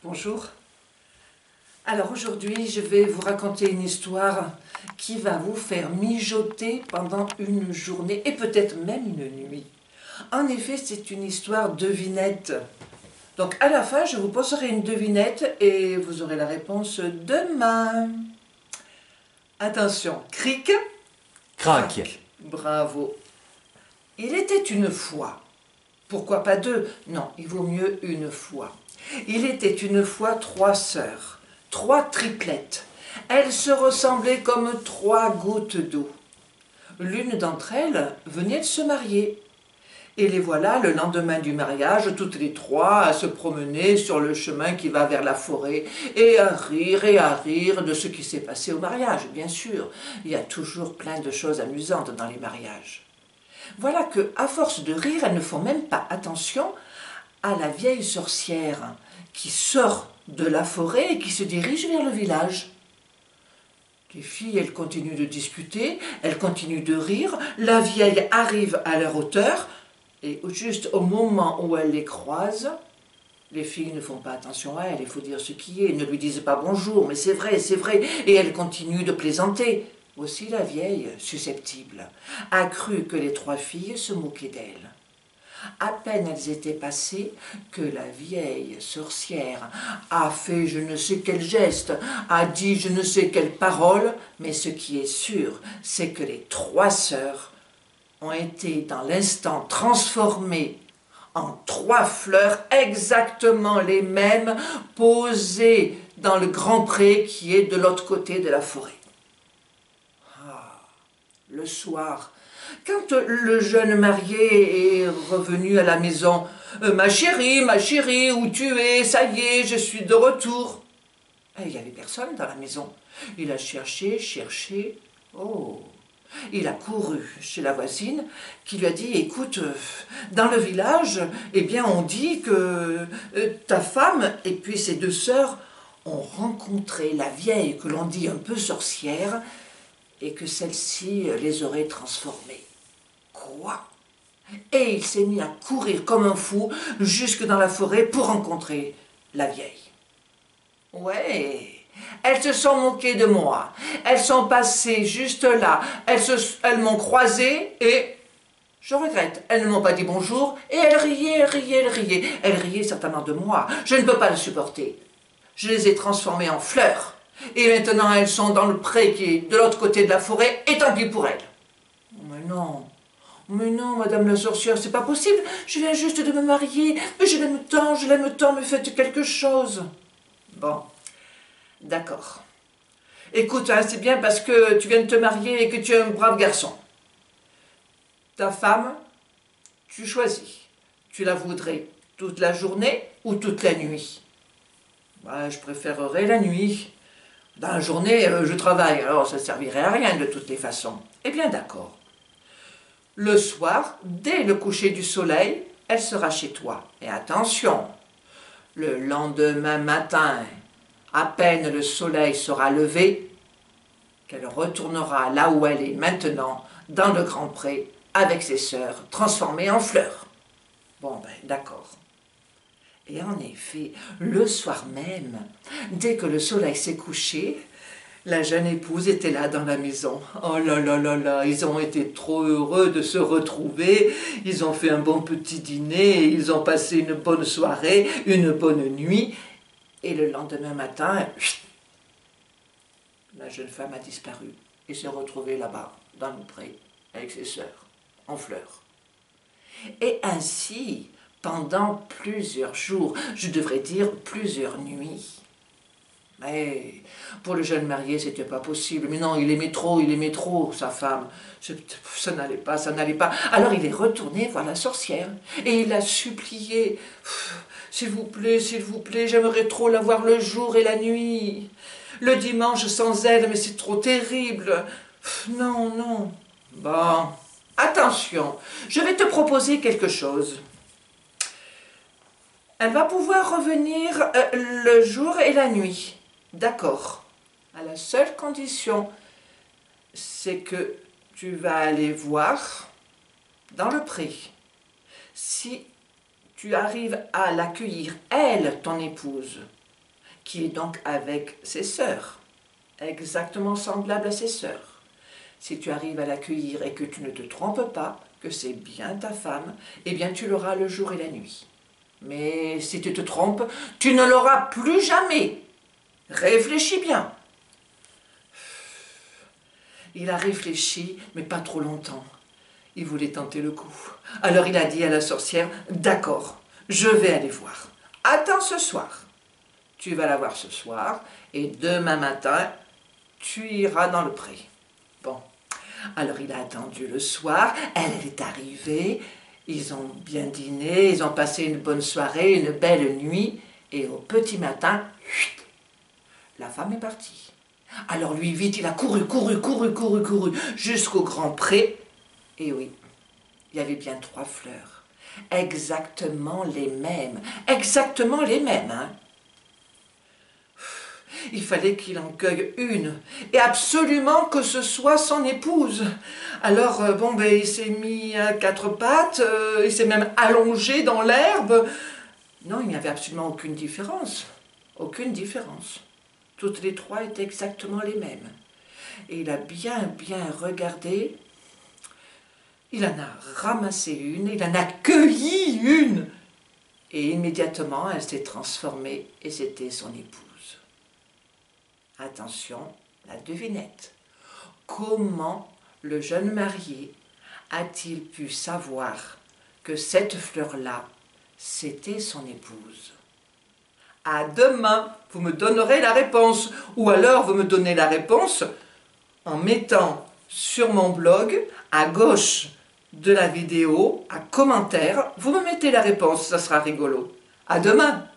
Bonjour. Alors aujourd'hui, je vais vous raconter une histoire qui va vous faire mijoter pendant une journée et peut-être même une nuit. En effet, c'est une histoire devinette. Donc à la fin, je vous poserai une devinette et vous aurez la réponse demain. Attention, cric, Crac. bravo. Il était une fois. Pourquoi pas deux? Non, il vaut mieux une fois. Il était une fois trois sœurs, trois triplettes. Elles se ressemblaient comme trois gouttes d'eau. L'une d'entre elles venait de se marier. Et les voilà le lendemain du mariage, toutes les trois, à se promener sur le chemin qui va vers la forêt et à rire de ce qui s'est passé au mariage, bien sûr. Il y a toujours plein de choses amusantes dans les mariages. Voilà que, à force de rire, elles ne font même pas attention à la vieille sorcière qui sort de la forêt et qui se dirige vers le village. Les filles, elles continuent de discuter, elles continuent de rire, la vieille arrive à leur hauteur, et juste au moment où elle les croise, les filles ne font pas attention à elle, il faut dire ce qui est, ne lui disent pas bonjour, mais c'est vrai, et elles continuent de plaisanter. Aussi la vieille, susceptible, a cru que les trois filles se moquaient d'elle. À peine elles étaient passées que la vieille sorcière a fait je ne sais quel geste, a dit je ne sais quelle parole, mais ce qui est sûr, c'est que les trois sœurs ont été dans l'instant transformées en trois fleurs exactement les mêmes, posées dans le grand pré qui est de l'autre côté de la forêt. Le soir, quand le jeune marié est revenu à la maison, ma chérie, où tu es? Ça y est, je suis de retour. » Et il n'y avait personne dans la maison. Il a cherché. Oh, il a couru chez la voisine qui lui a dit, écoute, dans le village, eh bien, on dit que ta femme et puis ses deux sœurs ont rencontré la vieille que l'on dit un peu sorcière et que celle-ci les aurait transformés. Quoi? Et il s'est mis à courir comme un fou jusque dans la forêt pour rencontrer la vieille. Ouais, elles se sont moquées de moi. Elles sont passées juste là. Elles m'ont croisée et je regrette. Elles ne m'ont pas dit bonjour et elles riaient. Elles riaient certainement de moi. Je ne peux pas le supporter. Je les ai transformées en fleurs. Et maintenant elles sont dans le pré qui est de l'autre côté de la forêt et tant pis pour elles. Mais non, madame la sorcière, c'est pas possible. Je viens juste de me marier. Mais je l'aime tant, mais faites quelque chose. Bon, d'accord. Écoute, hein, c'est bien parce que tu viens de te marier et que tu es un brave garçon. Ta femme, tu choisis. Tu la voudrais toute la journée ou toute la nuit? Bah, je préférerais la nuit. Dans la journée, je travaille, alors ça ne servirait à rien de toutes les façons. Eh bien, d'accord. Le soir, dès le coucher du soleil, elle sera chez toi. Et attention, le lendemain matin, à peine le soleil sera levé, qu'elle retournera là où elle est maintenant, dans le grand pré, avec ses sœurs, transformées en fleurs. Bon, ben, d'accord. Et en effet, le soir même, dès que le soleil s'est couché, la jeune épouse était là dans la maison. Oh là, ils ont été trop heureux de se retrouver. Ils ont fait un bon petit dîner, ils ont passé une bonne soirée, une bonne nuit. Et le lendemain matin, la jeune femme a disparu et s'est retrouvée là-bas, dans le pré, avec ses sœurs, en fleurs. Et ainsi, pendant plusieurs jours, je devrais dire plusieurs nuits. Mais pour le jeune marié, c'était pas possible. Mais non, il aimait trop sa femme. Ça n'allait pas. Alors il est retourné voir la sorcière et il a supplié. S'il vous plaît, j'aimerais trop la voir le jour et la nuit. Le dimanche sans elle, mais c'est trop terrible. Non. Bon, attention, je vais te proposer quelque chose. Elle va pouvoir revenir le jour et la nuit. D'accord. À la seule condition, c'est que tu vas aller voir dans le pré. Si tu arrives à l'accueillir, elle, ton épouse, qui est donc avec ses sœurs, exactement semblable à ses sœurs. Si tu arrives à l'accueillir et que tu ne te trompes pas, que c'est bien ta femme, eh bien tu l'auras le jour et la nuit. Mais si tu te trompes, tu ne l'auras plus jamais. Réfléchis bien. Il a réfléchi, mais pas trop longtemps. Il voulait tenter le coup. Alors il a dit à la sorcière, « D'accord, je vais aller voir. Attends ce soir. Tu vas la voir ce soir, et demain matin, tu iras dans le pré. » Bon, alors il a attendu le soir, elle est arrivée, ils ont bien dîné, ils ont passé une bonne soirée, une belle nuit, et au petit matin, chut, la femme est partie. Alors lui, vite, il a couru, jusqu'au grand pré, et oui, il y avait bien 3 fleurs, exactement les mêmes, hein. Il fallait qu'il en cueille une, et absolument que ce soit son épouse. Alors, il s'est mis à 4 pattes, il s'est même allongé dans l'herbe. Non, il n'y avait absolument aucune différence. Aucune différence. Toutes les 3 étaient exactement les mêmes. Et il a bien regardé. Il en a ramassé une, il en a cueilli une. Et immédiatement, elle s'est transformée et c'était son épouse. Attention, la devinette. Comment le jeune marié a-t-il pu savoir que cette fleur-là, c'était son épouse? À demain, vous me donnerez la réponse. Ou alors, vous me donnez la réponse en mettant sur mon blog, à gauche de la vidéo, un commentaire. Vous me mettez la réponse, ça sera rigolo. À demain!